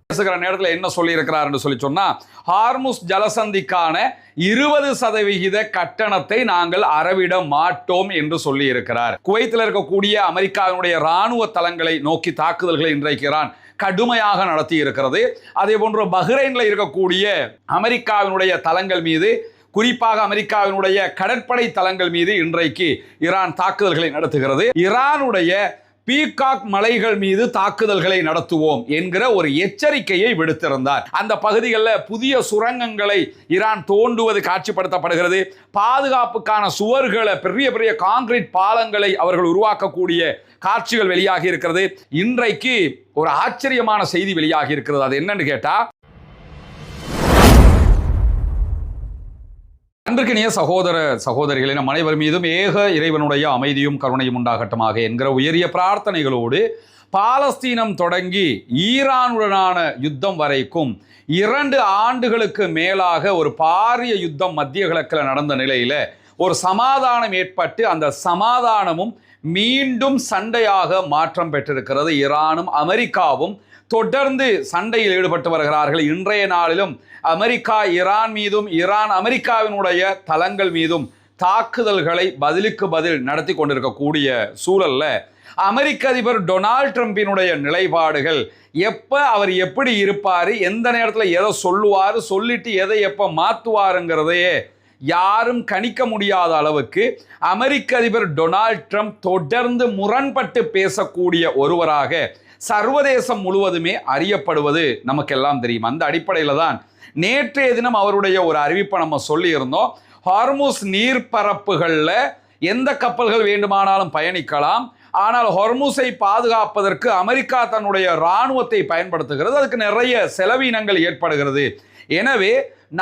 பேசுகிற நேரத்தில் என்ன சொல்லியிருக்கிறார் என்று சொல்லி சொன்னா, ஹார்முஸ் ஜலசந்திக்கான 20% கட்டணத்தை நாங்கள் அறவிட மாட்டோம் என்று சொல்லி இருக்கிறார். குவைத்தில் இருக்கக்கூடிய அமெரிக்காவினுடைய ராணுவ தளங்களை நோக்கி தாக்குதல்களை இன்றைக்கு ஈரான் கடுமையாக நடத்தி இருக்கிறது. அதே போன்று பஹ்ரைனில் இருக்கக்கூடிய அமெரிக்காவினுடைய தளங்கள் மீது, குறிப்பாக அமெரிக்காவினுடைய கடற்படை தளங்கள் மீது இன்றைக்கு ஈரான் தாக்குதல்களை நடத்துகிறது. ஈரானுடைய பீகாக் மலைகள் மீது தாக்குதல்களை நடத்துவோம் என்கிற ஒரு எச்சரிக்கையை விடுத்திருந்தார். அந்த பகுதிகளில் புதிய சுரங்கங்களை ஈரான் தோண்டுவது காட்சிப்படுத்தப்படுகிறது. பாதுகாப்புக்கான சுவர்களை, பெரிய பெரிய கான்கிரீட் பாலங்களை அவர்கள் உருவாக்கக்கூடிய காட்சிகள் வெளியாகி இருக்கிறது. இன்றைக்கு ஒரு ஆச்சரியமான செய்தி வெளியாகி இருக்கிறது. அது என்னன்னு கேட்டா, அன்பிற்கினிய சகோதர சகோதரிகளே, நம் அனைவர் மீதும் ஏக இறைவனுடைய அமைதியும் கருணையும் உண்டாகட்டுமாக என்கிற உயரிய பிரார்த்தனைகளோடு, பாலஸ்தீனம் தொடங்கி ஈரானுடனான யுத்தம் வரைக்கும் 2 ஆண்டுகளுக்கு மேலாக ஒரு பாரிய யுத்தம் மத்திய கிழக்கில் நடந்த நிலையில ஒரு சமாதானம் ஏற்பட்டு, அந்த சமாதானமும் மீண்டும் சண்டையாக மாற்றம் பெற்றிருக்கிறது. ஈரானும் அமெரிக்காவும் தொடர்ந்து சண்டையில் ஈடுபட்டு வருகிறார்கள். இன்றைய நாளிலும் அமெரிக்கா ஈரான் மீதும், ஈரான் அமெரிக்காவினுடைய தளங்கள் மீதும் தாக்குதல்களை பதிலுக்கு பதில் நடத்தி கொண்டிருக்கக்கூடிய சூழல்ல அமெரிக்க அதிபர் டொனால்ட் ட்ரம்பினுடைய நிலைப்பாடுகள், அவர் எப்படி இருப்பாரு, எந்த நேரத்தில் எதை சொல்லுவார், சொல்லிட்டு எதை எப்போ மாற்றுவாருங்கிறதையே யாரும் கணிக்க முடியாத அளவுக்கு அமெரிக்க அதிபர் டொனால்ட் ட்ரம்ப் தொடர்ந்து முரண்பட்டு பேசக்கூடிய ஒருவராக சர்வதேசம் முழுவதுமே அறியப்படுவது நமக்கெல்லாம் தெரியும். அந்த அடிப்படையில் தான் நேற்றைய தினம் அவருடைய ஒரு அறிவிப்பை நம்ம சொல்லியிருந்தோம். ஹார்முஸ் நீர்ப்பரப்புகளில் எந்த கப்பல்கள் வேண்டுமானாலும் பயணிக்கலாம், ஆனால் ஹார்முஸை பாதுகாப்பதற்கு அமெரிக்கா தன்னுடைய இராணுவத்தை பயன்படுத்துகிறது. அதுக்கு நிறைய செலவினங்கள் ஏற்படுகிறது. எனவே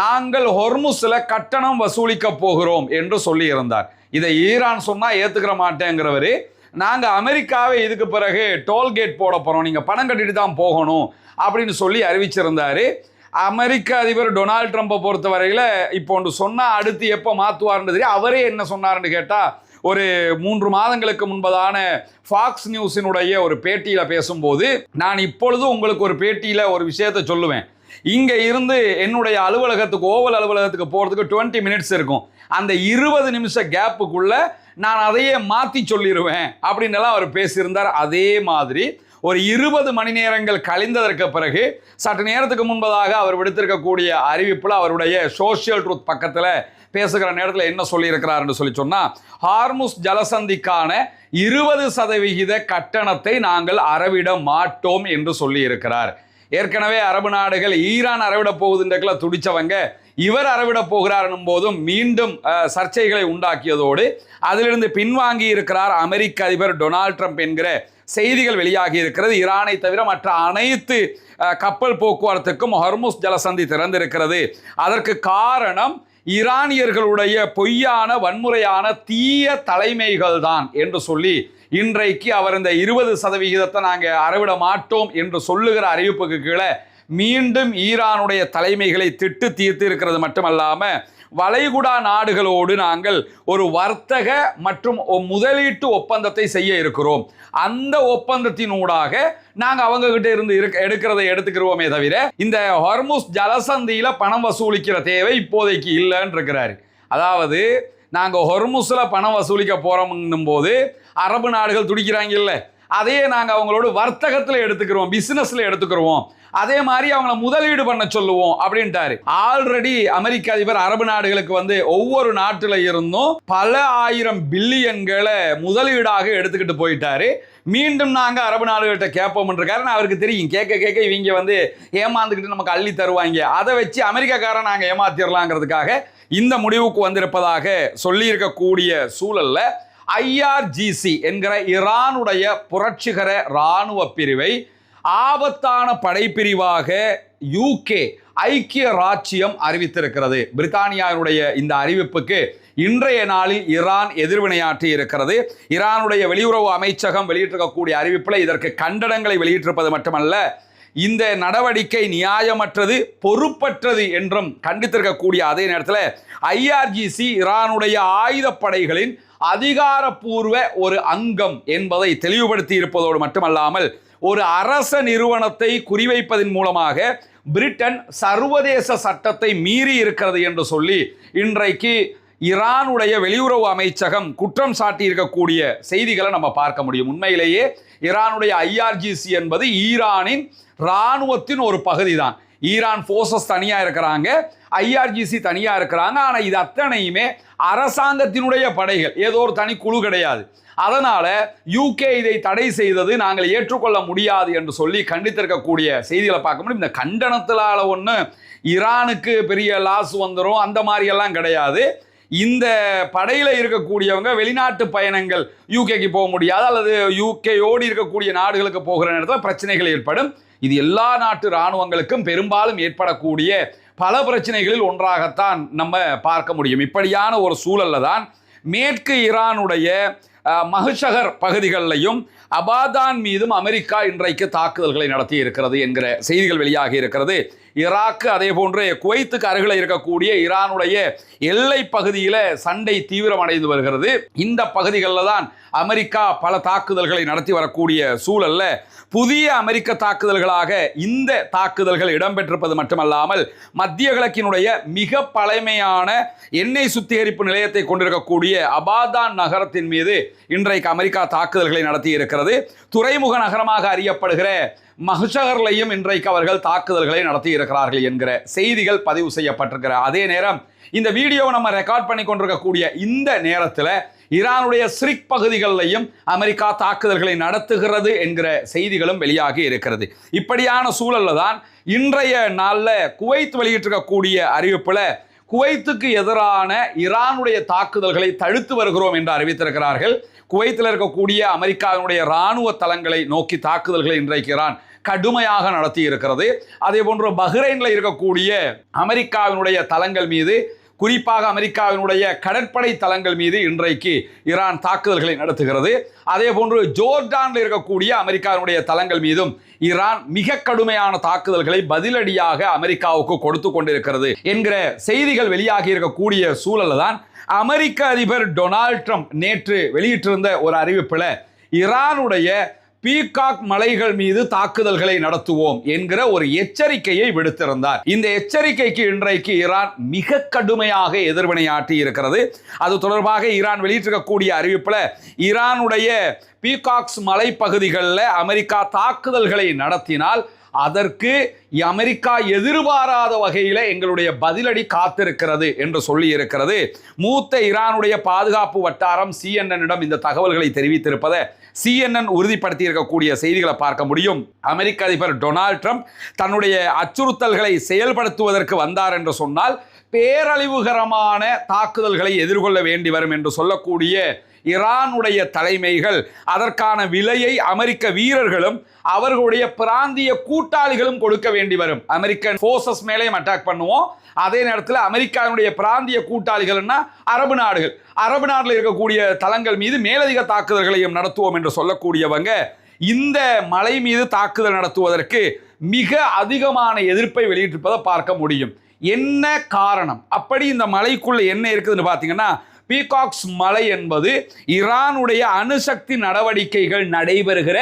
நாங்கள் ஹார்முஸில் கட்டணம் வசூலிக்க போகிறோம் என்று சொல்லியிருந்தார். இதை ஈரான் சொன்னால் ஏற்றுக்கிற மாட்டேங்கிறவர், நாங்கள் அமெரிக்காவை இதுக்கு பிறகு டோல்கேட் போட போகிறோம், நீங்கள் பணம் கட்டிட்டு தான் போகணும் அப்படின்னு சொல்லி அறிவிச்சிருந்தார். அமெரிக்க அதிபர் டொனால்ட் ட்ரம்பை பொறுத்த வரையில் இப்போ ஒன்று சொன்னால் அடுத்து எப்போ மாற்றுவார்னு தெரியும். அவரே என்ன சொன்னார்னு கேட்டால், ஒரு 3 மாதங்களுக்கு முன்பதான ஃபாக்ஸ் நியூஸினுடைய ஒரு பேட்டியில் பேசும்போது, நான் இப்பொழுது உங்களுக்கு ஒரு பேட்டியில் ஒரு விஷயத்தை சொல்லுவேன், இங்கே இருந்து என்னுடைய அலுவலகத்துக்கு, ஓவல் அலுவலகத்துக்கு போகிறதுக்கு 20 மினிட்ஸ் இருக்கும், அந்த 20 நிமிஷ கேப்புக்குள்ளே நான் அதையே மாற்றி சொல்லிடுவேன் அப்படின்னு எல்லாம் அவர் பேசியிருந்தார். அதே மாதிரி ஒரு 20 மணி நேரங்கள் கழிந்ததற்கு பிறகு சற்று நேரத்துக்கு முன்பதாக அவர் விடுத்திருக்கக்கூடிய அறிவிப்பில் அவருடைய சோஷியல் ட்ரூத் பக்கத்தில் பேசுகிற நேரத்தில் என்ன சொல்லியிருக்கிறார் என்று சொல்லி சொன்னால், ஹார்முஸ் ஜலசந்திக்கான 20% கட்டணத்தை நாங்கள் அறவிட மாட்டோம் என்று சொல்லியிருக்கிறார். ஏற்கனவே அரபு நாடுகள் ஈரான் அறவிட போகுதுன்றதுல துடிச்சவங்க, இவர் அறவிட போகிறார் என்னும் போதும் மீண்டும் சர்ச்சைகளை உண்டாக்கியதோடு அதிலிருந்து பின்வாங்கி இருக்கிறார் அமெரிக்க அதிபர் டொனால்ட் ட்ரம்ப் என்கிற செய்திகள் வெளியாகி இருக்கிறது. ஈரானை தவிர மற்ற அனைத்து கப்பல் போக்குவரத்துக்கும் ஹார்முஸ் ஜலசந்தி திறந்திருக்கிறது. அதற்கு காரணம் ஈரானியர்களுடைய பொய்யான, வன்முறையான, தீய தலைமைகள் தான் என்று சொல்லி இன்றைக்கு அவர் இந்த 20% நாங்கள் அறவிட மாட்டோம் என்று சொல்லுகிற அறிவிப்புக்கு கீழே மீண்டும் ஈரானுடைய தலைமைகளை திட்டு தீர்த்து இருக்கிறது மட்டுமல்லாமல், வளைகுடா நாடுகளோடு நாங்கள் ஒரு வர்த்தக மற்றும் முதலீட்டு ஒப்பந்தத்தை செய்ய இருக்கிறோம், அந்த ஒப்பந்தத்தினூடாக நாங்கள் அவங்க கிட்ட இருந்து எடுக்கிறதை எடுத்துக்கிறோமே தவிர இந்த ஹார்முஸ் ஜலசந்தியில பணம் வசூலிக்கிற தேவை இப்போதைக்கு இல்லைன்னு இருக்கிறாரு. அதாவது நாங்கள் ஹார்முஸில் பணம் வசூலிக்க போகிறோம்னும் போது அரபு நாடுகள் துடிக்கிறாங்க இல்லை, அதையே நாங்கள் அவங்களோட வர்த்தகத்தில் எடுத்துக்கிறோம், பிசினஸில் எடுத்துக்கிறோம், அதே மாதிரி அவங்கள முதலீடு பண்ண சொல்லுவோம் அப்படின்ட்டாரு. ஆல்ரெடி அமெரிக்க அதிபர் அரபு நாடுகளுக்கு வந்து ஒவ்வொரு நாட்டில் இருந்தும் பல ஆயிரம் பில்லியன்களை முதலீடாக எடுத்துக்கிட்டு போயிட்டாரு. மீண்டும் நாங்கள் அரபு நாடுகள்கிட்ட கேட்போம்ன்றிருக்காரு. அவருக்கு தெரியும், கேட்க இவங்க வந்து ஏமாந்துக்கிட்டு நமக்கு அள்ளி தருவாங்க, அதை வச்சு அமெரிக்காக்காரன் நாங்கள் ஏமாத்திடலாங்கிறதுக்காக இந்த முடிவுக்கு வந்திருப்பதாக சொல்லியிருக்கக்கூடிய சூழல்ல IRGC என்கிற ஈரானுடைய புரட்சிகர இராணுவ பிரிவை ஆபத்தான படைப்பிரிவாக UK ஐக்கிய ராச்சியம் அறிவித்திருக்கிறது. பிரித்தானியாவுடைய இந்த அறிவிப்புக்கு இன்றைய நாளில் ஈரான் எதிர்வினையாற்றி இருக்கிறது. ஈரானுடைய வெளியுறவு அமைச்சகம் வெளியிட்டிருக்கக்கூடிய அறிவிப்பில் இதற்கு கண்டனங்களை வெளியிட்டிருப்பது மட்டுமல்ல, இந்த நடவடிக்கை நியாயமற்றது, பொறுப்பற்றது என்றும் கண்டித்திருக்கக்கூடிய அதே நேரத்தில் IRGC ஈரானுடைய ஆயுதப்படைகளின் அதிகாரப்பூர்வ ஒரு அங்கம் என்பதை தெளிவுபடுத்தி இருப்பதோடு மட்டுமல்லாமல் ஒரு அரச நிறுவனத்தை குறிவைப்பதன் மூலமாக பிரிட்டன் சர்வதேச சட்டத்தை மீறி இருக்கிறது என்று சொல்லி இன்றைக்கு ஈரானுடைய வெளியுறவு அமைச்சகம் குற்றம் சாட்டி இருக்கக்கூடிய செய்திகளை நம்ம பார்க்க முடியும். உண்மையிலேயே ஈரானுடைய IRGC என்பது ஈரானின் இராணுவத்தின் ஒரு பகுதி தான். ஈரான் போர்சஸ் தனியா இருக்கிறாங்க, IRGC தனியா இருக்கிறாங்க. ஆனா இது அத்தனையுமே அரசாங்கத்தினுடைய படைகள், ஏதோ ஒரு தனி குழு கிடையாது. அதனால UK இதை தடை செய்தது நாங்கள் ஏற்றுக்கொள்ள முடியாது என்று சொல்லி கண்டித்திருக்கக்கூடிய செய்திகளை பார்க்க முடியும். இந்த கண்டனத்திலால ஒன்று ஈரானுக்கு பெரிய லாஸ் வந்துடும் அந்த மாதிரி எல்லாம் கிடையாது. இந்த படையில் இருக்கக்கூடியவங்க வெளிநாட்டு பயணங்கள் UKக்கு போக முடியாது, அல்லது UKயோடு இருக்கக்கூடிய நாடுகளுக்கு போகிற நேரத்தில் பிரச்சனைகள் ஏற்படும். இது எல்லா நாட்டு இராணுவங்களுக்கும் பெரும்பாலும் ஏற்படக்கூடிய பல பிரச்சனைகளில் ஒன்றாகத்தான் நம்ம பார்க்க முடியும். இப்படியான ஒரு சூழல்ல தான் மேற்கு ஈரானுடைய மஹ்ஷகர் பகுதிகளிலையும் அபாதான் மீதும் அமெரிக்கா இன்றைக்கு தாக்குதல்களை நடத்தி இருக்கிறது என்கிற செய்திகள் வெளியாகி இருக்கிறது. ஈராக்கு அதே போன்று குவைத்துக்கு அருகில் இருக்கக்கூடிய ஈரானுடைய எல்லை பகுதியில் சண்டை தீவிரமடைந்து வருகிறது. இந்த பகுதிகளில் தான் அமெரிக்கா பல தாக்குதல்களை நடத்தி வரக்கூடிய சூழல்ல புதிய அமெரிக்க தாக்குதல்களாக இந்த தாக்குதல்கள் இடம்பெற்றிருப்பது மட்டுமல்லாமல் மத்திய கிழக்கினுடைய மிக பழமையான எண்ணெய் சுத்திகரிப்பு நிலையத்தை கொண்டிருக்கக்கூடிய அபாதான் நகரத்தின் மீது இன்றைக்கு அமெரிக்கா தாக்குதல்களை நடத்தி இருக்கிறது. துறைமுக நகரமாக அறியப்படுகிற மஹ்ஷகர்லையும் இன்றைக்கு அவர்கள் தாக்குதல்களை நடத்தி இருக்கிறார்கள் என்கிற செய்திகள் பதிவு செய்யப்பட்டிருக்கிற அதே நேரம் இந்த வீடியோவை நம்ம ரெக்கார்ட் பண்ணி கொண்டிருக்கக்கூடிய இந்த நேரத்தில் ஈரானுடைய சிரிக் பகுதிகளிலையும் அமெரிக்கா தாக்குதல்களை நடத்துகிறது என்கிற செய்திகளும் வெளியாகி இருக்கிறது. இப்படியான சூழல்ல தான் இன்றைய நாளில் குவைத் வெளியிட்டிருக்கக்கூடிய அறிவிப்புல குவைத்துக்கு எதிரான ஈரானுடைய தாக்குதல்களை தடுத்து வருகிறோம் என்று அறிவித்திருக்கிறார்கள். குவைத்தில் இருக்கக்கூடிய அமெரிக்காவினுடைய இராணுவ தளங்களை நோக்கி தாக்குதல்களை இன்றைக்கு ஈரான் கடுமையாக நடத்தி இருக்கிறது. அதே போன்று பஹ்ரைனில் இருக்கக்கூடிய அமெரிக்காவினுடைய தளங்கள் மீது, குறிப்பாக அமெரிக்காவினுடைய கடற்படை தளங்கள் மீது இன்றைக்கு ஈரான் தாக்குதல்களை நடத்துகிறது. அதே போன்று ஜோர்டானில் இருக்கக்கூடிய அமெரிக்காவினுடைய தளங்கள் மீதும் ஈரான் மிக கடுமையான தாக்குதல்களை பதிலடியாக அமெரிக்காவுக்கு கொடுத்து கொண்டிருக்கிறது என்கிற செய்திகள் வெளியாகி இருக்கக்கூடிய சூழல்ல தான் அமெரிக்க அதிபர் டொனால்ட் ட்ரம்ப் நேற்று வெளியிட்டிருந்த ஒரு அறிவிப்பில் ஈரானுடைய பீகாக் மலைகள் மீது தாக்குதல்களை நடத்துவோம் என்கிற ஒரு எச்சரிக்கையை விடுத்திருந்தார். இந்த எச்சரிக்கைக்கு இன்றைக்கு ஈரான் மிக கடுமையாக எதிர்வினையாற்றி இருக்கிறது. அது தொடர்பாக ஈரான் வெளியிட்டிருக்கக்கூடிய அறிவிப்பில் ஈரானுடைய பீகாக்ஸ் மலைப்பகுதிகளில் அமெரிக்கா தாக்குதல்களை நடத்தினால் அதற்கு அமெரிக்கா எதிர்பாராத வகையில் எங்களுடைய பதிலடி காத்திருக்கிறது என்று சொல்லி இருக்கிறது. மூத்த ஈரானுடைய பாதுகாப்பு வட்டாரம் CNN இந்த தகவல்களை தெரிவித்திருப்பதை CNN உறுதிப்படுத்தி இருக்கக்கூடிய செய்திகளை பார்க்க முடியும். அமெரிக்க அதிபர் டொனால்ட் ட்ரம்ப் தன்னுடைய அச்சுறுத்தல்களை செயல்படுத்துவதற்கு வந்தார் என்று சொன்னால் பேரழிவுகரமான தாக்குதல்களை எதிர்கொள்ள வேண்டி வரும் என்று சொல்லக்கூடிய ஈரானுடைய தலைமைகள், அதற்கான விலையை அமெரிக்க வீரர்களும் அவர்களுடைய பிராந்திய கூட்டாளிகளும் கொடுக்க வேண்டி வரும். அமெரிக்கன் போர்சஸ் மேலேயும் அட்டாக் பண்ணுவோம், அதே நேரத்தில் அமெரிக்காவினுடைய பிராந்திய கூட்டாளிகள்னா அரபு நாடுகள், அரபு நாட்டில் இருக்கக்கூடிய தளங்கள் மீது மேலதிக தாக்குதல்களையும் நடத்துவோம் என்று சொல்லக்கூடியவங்க இந்த மலை மீது தாக்குதல் நடத்துவதற்கு மிக அதிகமான எதிர்ப்பை வெளியிட்டிருப்பதை பார்க்க முடியும். என்ன காரணம்? அப்படி இந்த மலைக்குள்ள என்ன இருக்குதுன்னு பார்த்தீங்கன்னா, பீகாக்ஸ் மலை என்பது ஈரானுடைய அணுசக்தி நடவடிக்கைகள் நடைபெறுகிற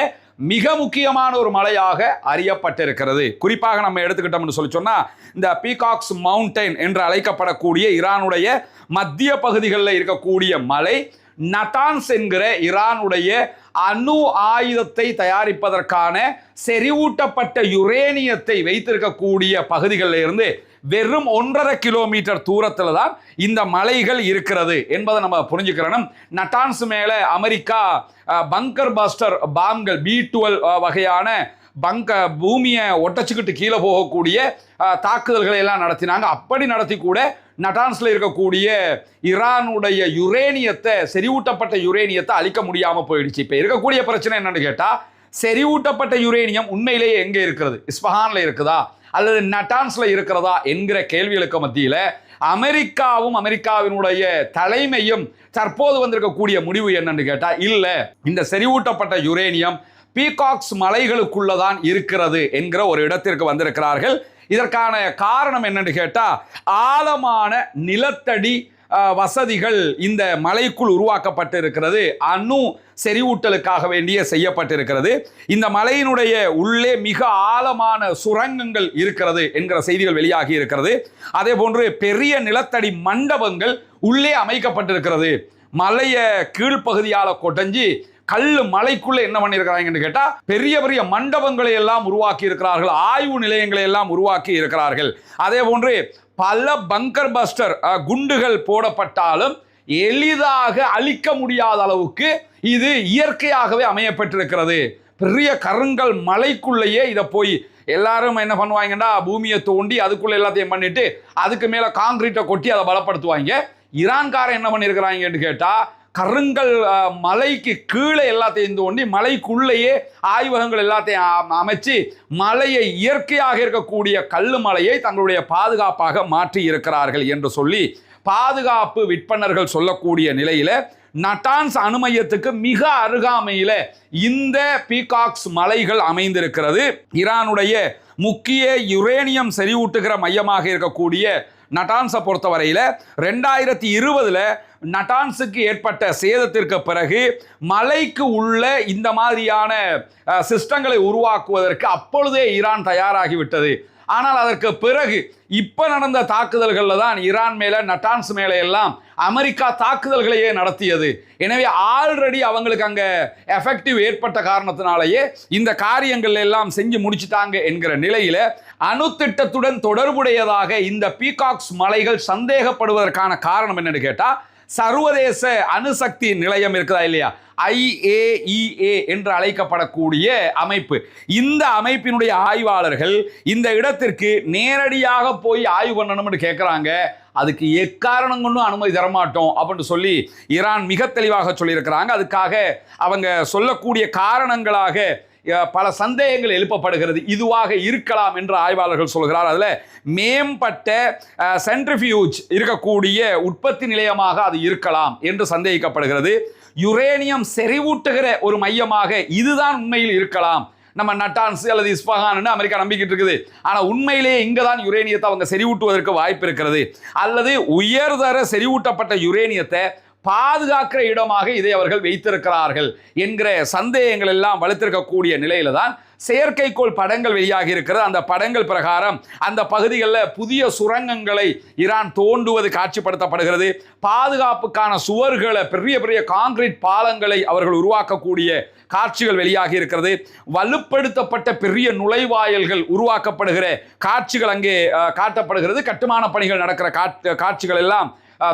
மிக முக்கியமான ஒரு மலையாக அறியப்பட்டிருக்கிறது. குறிப்பாக நம்ம எடுத்துக்கிட்டோம்னு சொல்லி சொன்னா, இந்த பீகாக்ஸ் மவுண்டைன் என்று அழைக்கப்படக்கூடிய ஈரானுடைய மத்திய பகுதிகளில் இருக்கக்கூடிய மலை நட்டான்ஸ் என்கிற ஈரானுடைய அணு ஆயுதத்தை தயாரிப்பதற்கான செறிவூட்டப்பட்ட யுரேனியத்தை வைத்திருக்கக்கூடிய பகுதிகளில் இருந்து வெறும் 1.5 கிலோமீட்டர் தூரத்தில் தான் இந்த மலைகள் இருக்கிறது என்பதை நம்ம புரிஞ்சுக்கிறோம். நட்டான்ஸ் மேலே அமெரிக்கா பங்கர் பஸ்டர் பாம்கள் B-12 வகையான பூமியை ஒட்டச்சுக்கிட்டு கீழே போகக்கூடிய தாக்குதல்களை எல்லாம் நடத்தினாங்க. அப்படி நடத்தி கூட நட்டான்ஸ்ல இருக்கக்கூடிய ஈரானுடைய யுரேனியத்தை, செறிவூட்டப்பட்ட யுரேனியத்தை அழிக்க முடியாமல் போயிடுச்சு. இப்போ இருக்கக்கூடிய பிரச்சனை என்னன்னு கேட்டால், செறிவூட்டப்பட்ட யுரேனியம் உண்மையிலேயே எங்கே இருக்கிறது? இஸ்பஹான்ல இருக்குதா அல்லது நட்டான்ஸ்ல இருக்கிறதா என்கிற கேள்விகளுக்கு மத்தியில் அமெரிக்காவும் அமெரிக்காவினுடைய தலைமையும் தற்போது வந்திருக்கக்கூடிய முடிவு என்னன்னு கேட்டால், இல்லை, இந்த செறிவூட்டப்பட்ட யுரேனியம் பீகாக்ஸ் மலைகளுக்குள்ளதான் இருக்கிறது என்கிற ஒரு இடத்திற்கு வந்திருக்கிறார்கள். இதற்கான காரணம் என்னன்னு கேட்டால், ஆழமான நிலத்தடி வசதிகள் இந்த மலைக்குள் உருவாக்கப்பட்டு இருக்கிறது. அணு செறிவூட்டலுக்காக வேண்டிய செய்யப்பட்டிருக்கிறது. இந்த மலையினுடைய உள்ளே மிக ஆழமான சுரங்கங்கள் இருக்கிறது என்கிற செய்திகள் வெளியாகி இருக்கிறது. அதே போன்று பெரிய நிலத்தடி மண்டபங்கள் உள்ளே அமைக்கப்பட்டிருக்கிறது. மலைய கீழ்ப்பகுதியால் கொடைஞ்சி மலைக்குள்ள என்ன பண்ணியிருக்கிறாங்கன்னு கேட்டா பெரிய பெரிய மண்டபங்களை எல்லாம் உருவாக்கி இருக்கிறார்கள், ஆய்வு நிலையங்களை எல்லாம் உருவாக்கி இருக்கிறார்கள். அதே போன்று பல பங்கர் பஸ்டர் குண்டுகள் போடப்பட்டாலும் எளிதாக அழிக்க முடியாத அளவுக்கு இது இயற்கையாகவே அமையப்பட்டிருக்கிறது. பெரிய கருங்கல் மலைக்குள்ளேயே இதை போய் எல்லாரும் என்ன பண்ணுவாங்கன்னா பூமியை தோண்டி அதுக்குள்ள எல்லாத்தையும் பண்ணிட்டு அதுக்கு மேல காங்கிரீட்டை கொட்டி அதை பலப்படுத்துவாங்க. ஈரான்காரன் என்ன பண்ணியிருக்கிறாங்கன்னு கேட்டா கருங்கல் மலைக்கு கீழே எல்லாத்தையும் தோண்டி மலைக்குள்ளேயே ஆய்வகங்கள் எல்லாத்தையும் அமைச்சு மலையை இயற்கையாக இருக்கக்கூடிய கல்லு மலையை தங்களுடைய பாதுகாப்பாக மாற்றி இருக்கிறார்கள் என்று சொல்லி பாதுகாப்பு விற்பனர்கள் சொல்லக்கூடிய நிலையில நட்டான்ஸ் அணுமையத்துக்கு மிக அருகாமையில இந்த பீகாக்ஸ் மலைகள் அமைந்திருக்கிறது. ஈரானுடைய முக்கிய யுரேனியம் செறிவூட்டுகிற மையமாக இருக்கக்கூடிய நட்டான்ஸை பொறுத்தவரையில் 2020 நட்டான்ஸுக்கு ஏற்பட்ட சேதத்திற்கு பிறகு மலைக்கு உள்ள இந்த மாதிரியான சிஸ்டங்களை உருவாக்குவதற்கு அப்பொழுதே ஈரான் தயாராகிவிட்டது. ஆனால் அதற்கு பிறகு இப்ப நடந்த தாக்குதல்களில் தான் ஈரான் மேல நட்டான்ஸ் மேலே எல்லாம் அமெரிக்கா தாக்குதல்களையே நடத்தியது. எனவே ஆல்ரெடி அவங்களுக்கு அங்க எஃபெக்டிவ் ஏற்பட்ட காரணத்தினாலேயே இந்த காரியங்கள் எல்லாம் செஞ்சு முடிச்சுட்டாங்க என்கிற நிலையில அணு திட்டத்துடன் தொடர்புடையதாக இந்த பீகாக்ஸ் மலைகள் சந்தேகப்படுவதற்கான காரணம் என்னன்னு கேட்டா சர்வதேச அணுசக்தி நிலையம் இருக்குதா இல்லையா, IAEA என்று அழைக்கப்படக்கூடிய அமைப்பு. இந்த அமைப்பினுடைய ஆய்வாளர்கள் இந்த இடத்திற்கு நேரடியாக போய் ஆய்வு பண்ணணும்னு கேட்குறாங்க. அதுக்கு எக்காரணம் கொண்டும் அனுமதி தரமாட்டோம் அப்படின்னு சொல்லி ஈரான் மிக தெளிவாக சொல்லியிருக்கிறாங்க. அதுக்காக அவங்க சொல்லக்கூடிய காரணங்களாக பல சந்தேகங்கள் எழுப்பப்படுகிறது. இதுவாக இருக்கலாம் என்று ஆய்வாளர்கள் சொல்கிறார். அதில் மேம்பட்ட சென்ட்ரிஃபியூஜ் இருக்கக்கூடிய உற்பத்தி நிலையமாக அது இருக்கலாம் என்று சந்தேகிக்கப்படுகிறது. யுரேனியம் செறிவூட்டுகிற ஒரு மையமாக இதுதான் உண்மையில் இருக்கலாம். நம்ம நட்டான்ஸ் அல்லது இஸ்பஹான் அமெரிக்கா நம்பிக்கிட்டு இருக்குது. ஆனால் உண்மையிலேயே இங்கே தான் யுரேனியத்தை அவங்க செறிவூட்டுவதற்கு வாய்ப்பு இருக்கிறது. அல்லது உயர்தர செறிவூட்டப்பட்ட யுரேனியத்தை பாதுகாக்கிற இடமாக இதை அவர்கள் வைத்திருக்கிறார்கள் என்கிற சந்தேகங்கள் எல்லாம் வலுத்திருக்கக்கூடிய நிலையில தான் செயற்கைக்கோள் படங்கள் வெளியாகி இருக்கிறது. அந்த படங்கள் பிரகாரம் அந்த பகுதிகளில் புதிய சுரங்கங்களை ஈரான் தோண்டுவது காட்சிப்படுத்தப்படுகிறது. பாதுகாப்புக்கான சுவர்களை பெரிய பெரிய கான்கிரீட் பாலங்களை அவர்கள் உருவாக்கக்கூடிய காட்சிகள் வெளியாகி இருக்கிறது. வலுப்படுத்தப்பட்ட பெரிய நுழைவாயில்கள் உருவாக்கப்படுகிற காட்சிகள் அங்கே காட்டப்படுகிறது. கட்டுமான பணிகள் நடக்கிற காட்சிகள் எல்லாம்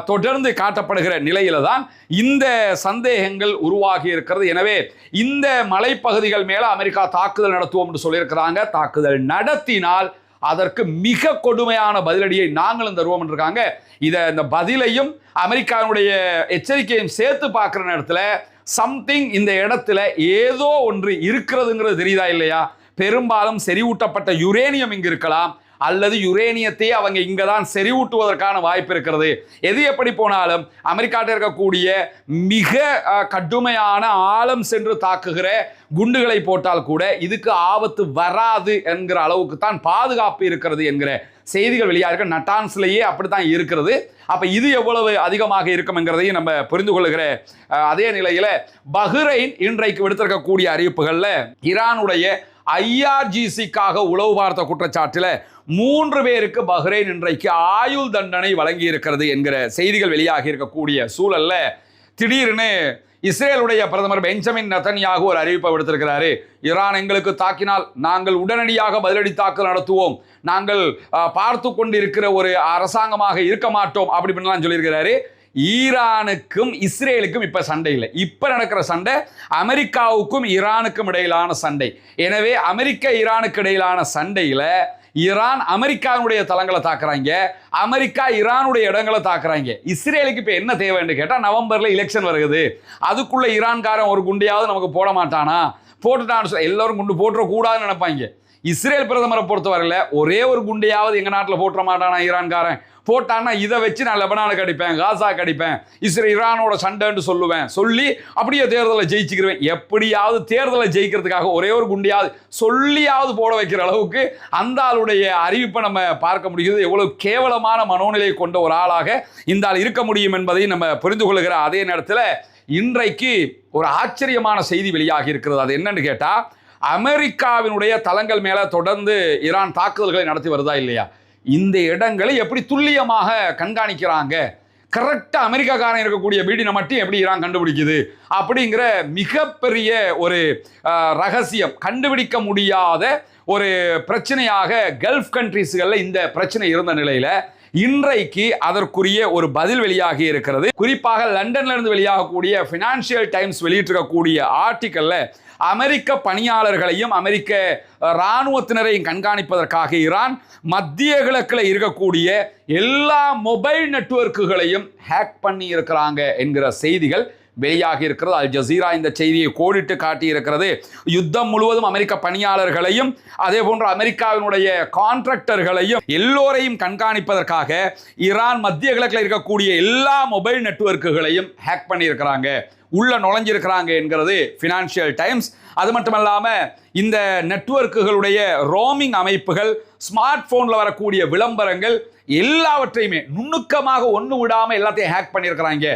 தொடர்ந்து காட்டப்படுகிற நிலையில தான் இந்த சந்தேகங்கள் உருவாகி இருக்கிறது. எனவே இந்த மலைப்பகுதிகள் மேல அமெரிக்கா தாக்குதல் நடத்துவோம் என்று சொல்லியிருக்கிறாங்க. தாக்குதல் நடத்தினால் அதற்கு மிக கொடுமையான பதிலடியை நாங்களும் தருவோம் இருக்காங்க. இந்த பதிலையும் அமெரிக்காவுடைய எச்சரிக்கையும் சேர்த்து பார்க்கிற நேரத்தில் சம்திங் இந்த இடத்துல ஏதோ ஒன்று இருக்கிறதுங்கிறது தெரியுதா இல்லையா? பெரும்பாலும் செறிவூட்டப்பட்ட யுரேனியம் இங்கு இருக்கலாம், அல்லது யுரேனியத்தை அவங்க இங்கே தான் செறிவூட்டுவதற்கான வாய்ப்பு இருக்கிறது. எது எப்படி போனாலும் அமெரிக்காவில் இருக்கக்கூடிய மிக கடுமையான ஆழம் சென்று தாக்குகிற குண்டுகளை போட்டால் கூட இதுக்கு ஆபத்து வராது என்கிற அளவுக்கு தான் பாதுகாப்பு இருக்கிறது என்கிற செய்திகள் வெளியாக இருக்க. நட்டான்ஸ்லேயே அப்படித்தான் இருக்கிறது. அப்போ இது எவ்வளவு அதிகமாக இருக்கும் என்கிறதையும் நம்ம புரிந்து கொள்ளுகிற அதே நிலையில் பஹ்ரைன் இன்றைக்கு விடுத்திருக்கக்கூடிய அறிவிப்புகளில் ஈரானுடைய IRGCக்காக உளவு பார்த்த குற்றச்சாட்டில் 3 பேருக்கு பஹ்ரைன் இன்றைக்கு ஆயுள் தண்டனை வழங்கி இருக்கிறது என்கிற செய்திகள் வெளியாகி இருக்கக்கூடிய சூழல்ல திடீர்னு இஸ்ரேலுடைய பிரதமர் பெஞ்சமின் நெதன்யாகு ஒரு அறிவிப்பை விடுத்திருக்கிறாரு. ஈரான் எங்களுக்கு தாக்கினால் நாங்கள் உடனடியாக பதிலடி தாக்குதல் நடத்துவோம், நாங்கள் பார்த்து கொண்டு இருக்கிற ஒரு அரசாங்கமாக இருக்க மாட்டோம் அப்படின்லாம் சொல்லியிருக்கிறாரு. ஈரானுக்கும் இஸ்ரேலுக்கும் இப்ப சண்டை இல்லை. இப்ப நடக்கிற சண்டை அமெரிக்காவுக்கும் ஈரானுக்கும் இடையிலான சண்டை. எனவே அமெரிக்கா ஈரானுக்கு இடையிலான சண்டையில ஈரான் அமெரிக்காவுடைய தளங்களை தாக்குறாங்க, அமெரிக்கா ஈரானுடைய இடங்களை தாக்குறாங்க. இஸ்ரேலுக்கு இப்ப என்ன தேவைன்னு கேட்டா நவம்பர்ல எலெக்ஷன் வருகிறது, அதுக்குள்ள ஈரான்காரன் ஒரு குண்டையாவது நமக்கு போட மாட்டானா, போட்டுட்டான்னு எல்லாரும் குண்டு போட்டுற கூடாதுன்னு நினைப்பாங்க. இஸ்ரேல் பிரதமரை பொறுத்தவரையில் ஒரே ஒரு குண்டையாவது எங்கள் நாட்டில் போட்டுற மாட்டானா ஈரான்காரன். போட்டான்னா இதை வச்சு நான் லெபனானுக்கு அடிப்பேன், காசாக்கு அடிப்பேன், ஈரானோட சண்டைன்னு சொல்லி அப்படியே தேர்தலை ஜெயிச்சுக்கிறேன். எப்படியாவது தேர்தலை ஜெயிக்கிறதுக்காக ஒரே ஒரு குண்டியாவது சொல்லியாவது போட வைக்கிற அளவுக்கு அந்த ஆளுடைய அறிவிப்பை நம்ம பார்க்க முடியுது. எவ்வளவு கேவலமான மனோநிலை கொண்ட ஒரு ஆளாக இந்த ஆள் இருக்க முடியும் என்பதை நம்ம புரிந்து கொள்கிற அதே நேரத்தில் இன்றைக்கு ஒரு ஆச்சரியமான செய்தி வெளியாகி இருக்கிறது. அது என்னன்னு கேட்டால், அமெரிக்காவினுடைய தளங்கள் மேலே தொடர்ந்து ஈரான் தாக்குதல்களை நடத்தி வருதா இல்லையா, இந்த இடங்களை எப்படி துல்லியமாக கண்காணிக்கிறாங்க, கரெக்டாக அமெரிக்காக்காரன் இருக்கக்கூடிய வீடினை மட்டும் எப்படி ஈரான் கண்டுபிடிக்குது அப்படிங்கிற மிகப்பெரிய ஒரு ரகசியம், கண்டுபிடிக்க முடியாத ஒரு பிரச்சனையாக கல்ஃப் கண்ட்ரீஸ்களில் இந்த பிரச்சனை இருந்த நிலையில் இன்றைக்கு அதற்குரிய ஒரு பதில் வெளியாகி இருக்கிறது. குறிப்பாக லண்டன்ல இருந்து வெளியாகக்கூடிய ஃபினான்ஷியல் டைம்ஸ் வெளியிட்டிருக்கக்கூடிய ஆர்டிக்கல்ல அமெரிக்க பணியாளர்களையும் அமெரிக்க இராணுவத்தினரையும் கண்காணிப்பதற்காக ஈரான் மத்திய கிழக்கில் இருக்கக்கூடிய எல்லா மொபைல் நெட்வொர்க்குகளையும் ஹேக் பண்ணி இருக்கிறாங்க என்கிற செய்திகள் வெளியாகி இருக்கிறது. அல் ஜசீரா இந்த செய்தியை கோடிட்டு காட்டியிருக்கிறது. யுத்தம் முழுவதும் அமெரிக்க பணியாளர்களையும் அதே போன்ற அமெரிக்காவினுடைய கான்ட்ராக்டர்களையும் எல்லோரையும் கண்காணிப்பதற்காக ஈரான் மத்திய கிழக்கில் இருக்கக்கூடிய எல்லா மொபைல் நெட்வொர்க்குகளையும் ஹேக் பண்ணியிருக்கிறாங்க, உள்ள நுழைஞ்சிருக்கிறாங்க என்கிறது ஃபினான்ஷியல் டைம்ஸ். அது மட்டுமல்லாமல் இந்த நெட்வொர்க்குகளுடைய ரோமிங் அமைப்புகள், ஸ்மார்ட் போனில் வரக்கூடிய விளம்பரங்கள் எல்லாவற்றையுமே நுணுக்கமாக ஒன்று விடாமல் எல்லாத்தையும் ஹேக் பண்ணியிருக்கிறாங்க.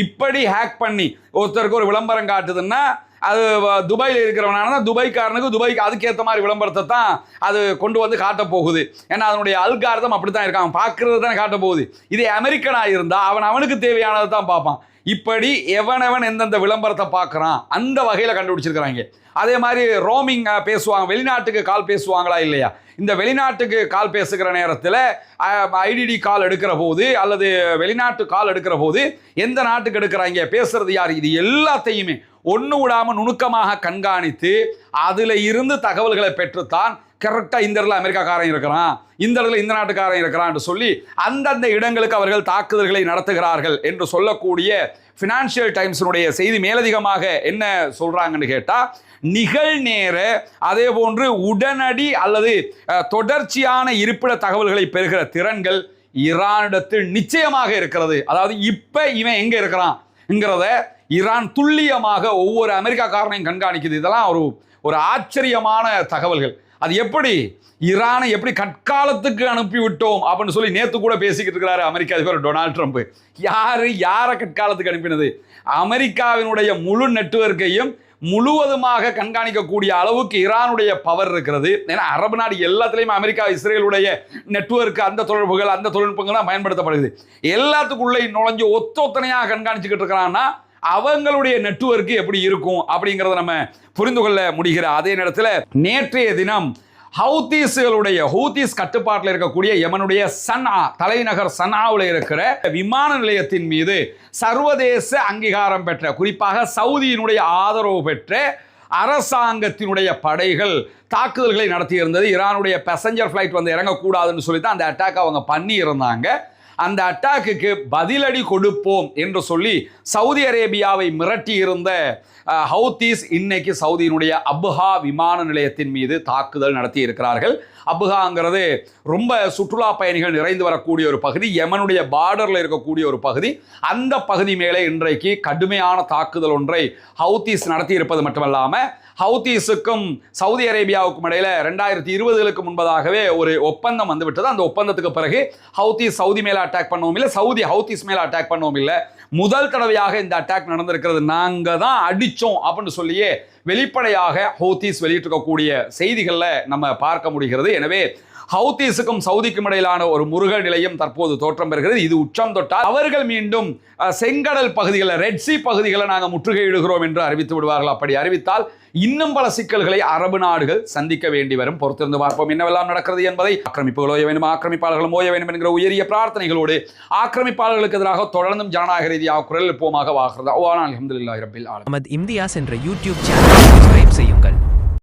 இப்படி ஹேக் பண்ணி ஒருத்தருக்கு ஒரு விளம்பரம் காட்டுதுன்னா அது துபாயில் இருக்கிறவனால துபாய்க்காரனுக்கு துபாய்க்கு அதுக்கேற்ற மாதிரி விளம்பரத்தை தான் அது கொண்டு வந்து காட்ட போகுது. ஏன்னா அதனுடைய அல்காரிதம் அப்படி தான் இருக்கான், பார்க்கறது தானே காட்ட போகுது. இதே அமெரிக்கனாக இருந்தால் அவனுக்கு தேவையானதை தான் பார்ப்பான். இப்படி எவனவன் எந்தெந்த விளம்பரத்தை பார்க்குறான் அந்த வகையில் கண்டுபிடிச்சிருக்கிறாங்க. அதே மாதிரி ரோமிங் பேசுவாங்க, வெளிநாட்டுக்கு கால் பேசுவாங்களா இல்லையா, இந்த வெளிநாட்டுக்கு கால் பேசுகிற நேரத்தில் ஐடிடி கால் எடுக்கிற போது அல்லது வெளிநாட்டு கால் எடுக்கிற போது எந்த நாட்டுக்கு எடுக்கிறாங்க, பேசுறது யார், இது எல்லாத்தையுமே ஒன்று விடாமல் நுணுக்கமாக கண்காணித்து அதில் இருந்து தகவல்களை பெற்றுத்தான் கரெக்டாக இந்த இடத்துல அமெரிக்காக்காரன் இருக்கிறான், இந்த இடத்துல இந்த நாட்டுக்காரன் இருக்கிறான் சொல்லி அந்தந்த இடங்களுக்கு அவர்கள் தாக்குதல்களை நடத்துகிறார்கள் என்று சொல்லக்கூடிய ஃபினான்ஷியல் டைம்ஸினுடைய செய்தி மேலதிகமாக என்ன சொல்கிறாங்கன்னு கேட்டால், நிகழ்நேர அதே போன்று உடனடி அல்லது தொடர்ச்சியான இருப்பிட தகவல்களை பெறுகிற திறன்கள் ஈரானிடத்தில் நிச்சயமாக இருக்கிறது. அதாவது இப்போ இவன் எங்கே இருக்கிறான்ங்கிறத ஈரான் துல்லியமாக ஒவ்வொரு அமெரிக்காக்காரனையும் கண்காணிக்குது. இதெல்லாம் ஒரு ஆச்சரியமான தகவல்கள். அது எப்படி ஈரானை எப்படி கற்காலத்துக்கு அனுப்பிவிட்டோம் அப்படின்னு சொல்லி நேற்று கூட பேசிக்கிட்டு இருக்கிறாரு அமெரிக்க அதிபர் டொனால்ட் ட்ரம்ப். யாரை கற்காலத்துக்கு அனுப்பினது? அமெரிக்காவினுடைய முழு நெட்வொர்க்கையும் முழுவதுமாக கண்காணிக்கக்கூடிய அளவுக்கு ஈரானுடைய பவர் இருக்கிறது. ஏன்னா அரபு நாடு எல்லாத்துலேயும் அமெரிக்கா இஸ்ரேலுடைய நெட்வொர்க், அந்த தொடர்புகள், அந்த தொழில்நுட்பங்கள் தான் பயன்படுத்தப்படுது. எல்லாத்துக்குள்ளே நுழைஞ்சு ஒத்தொத்தனையாக கண்காணிச்சுக்கிட்டு இருக்கிறான்னா அவங்களுடைய நெட்வொர்க் எப்படி இருக்கும் அப்படிங்கிறத நம்ம புரிந்து கொள்ள முடிகிற அதே நேரத்தில் நேற்றைய தினம் ஹவுதீஸ் கட்டுப்பாட்டில் இருக்கக்கூடிய யமனுடைய சன்ஆ தலைநகர் சன்ஆவில் இருக்கிற விமான நிலையத்தின் மீது சர்வதேச அங்கீகாரம் பெற்ற, குறிப்பாக சவுதியினுடைய ஆதரவு பெற்ற அரசாங்கத்தினுடைய படைகள் தாக்குதல்களை நடத்தியிருந்தது. ஈரானுடைய பேசஞ்சர் ஃப்ளைட் வந்து இறங்கக்கூடாதுன்னு சொல்லி தான் அந்த அட்டாக் அவங்க பண்ணி இருந்தாங்க. அந்த அட்டாக்குக்கு பதிலடி கொடுப்போம் என்று சொல்லி சவுதி அரேபியாவை மிரட்டியிருந்த ஹவுதீஸ் இன்னைக்கு சவுதியினுடைய அபுஹா விமான நிலையத்தின் மீது தாக்குதல் நடத்தி இருக்கிறார்கள். அபுஹாங்கிறது ரொம்ப சுற்றுலா பயணிகள் நிறைந்து வரக்கூடிய ஒரு பகுதி, யமனுடைய பார்டரில் இருக்கக்கூடிய ஒரு பகுதி. அந்த பகுதி மேலே இன்றைக்கு கடுமையான தாக்குதல் ஒன்றை ஹவுதீஸ் நடத்தி இருப்பது மட்டுமல்லாமல் ஹவுதீஸுக்கும் சவுதி அரேபியாவுக்கும் இடையில 2020க்கு முன்பதாகவே ஒரு ஒப்பந்தம் வந்துவிட்டது. அந்த ஒப்பந்தத்துக்கு பிறகு ஹவுதீஸ் சவுதி மேலே அட்டாக் பண்ணவும் இல்லை, சவுதி ஹவுதீஸ் மேலே அட்டாக் பண்ணவும் இல்லை. முதல் தடவையாக இந்த அட்டாக் நடந்திருக்கிறது. நாங்கள் தான் அடித்தோம் அப்படின்னு சொல்லியே வெளிப்படையாக ஹவுதீஸ் வெளியிட்டிருக்கக்கூடிய செய்திகளில் நம்ம பார்க்க முடிகிறது. எனவே ஹவுதீஸுக்கும் சவுதிக்கும் இடையிலான ஒரு முருகல் நிலையம் தற்போது தோற்றம் பெறுகிறது. இது உச்சம் தொட்டால் அவர்கள் மீண்டும் செங்கடல் பகுதிகளில், ரெட் சி பகுதிகளை நாங்கள் முற்றுகையிடுகிறோம் என்று அறிவித்து விடுவார்கள். அப்படி அறிவித்தால் இன்னும் பல சிக்கல்களை அரபு நாடுகள் சந்திக்க வேண்டி வரும். பொறுத்திருந்து பார்ப்போம் என்னவெல்லாம் நடக்கிறது என்பதை. ஆக்கிரமிப்புகள் ஓய வேண்டும், ஆக்கிரமிப்பாளர்கள் ஓய வேண்டும் என்கிற உயரிய பிரார்த்தனைகளோடு ஆக்கிரமிப்பாளர்களுக்கு எதிராக தொடர்ந்தும் ஜனநாயக ரீதியாக குரல் எழுப்புவோமாக வாகிறது. அல்ஹம்துலில்லாஹி ரப்பில் ஆலமீன். நமது இம்தியாஸ் என்ற யூடியூப் சேனலை சப்ஸ்கிரைப் செய்யுங்கள்.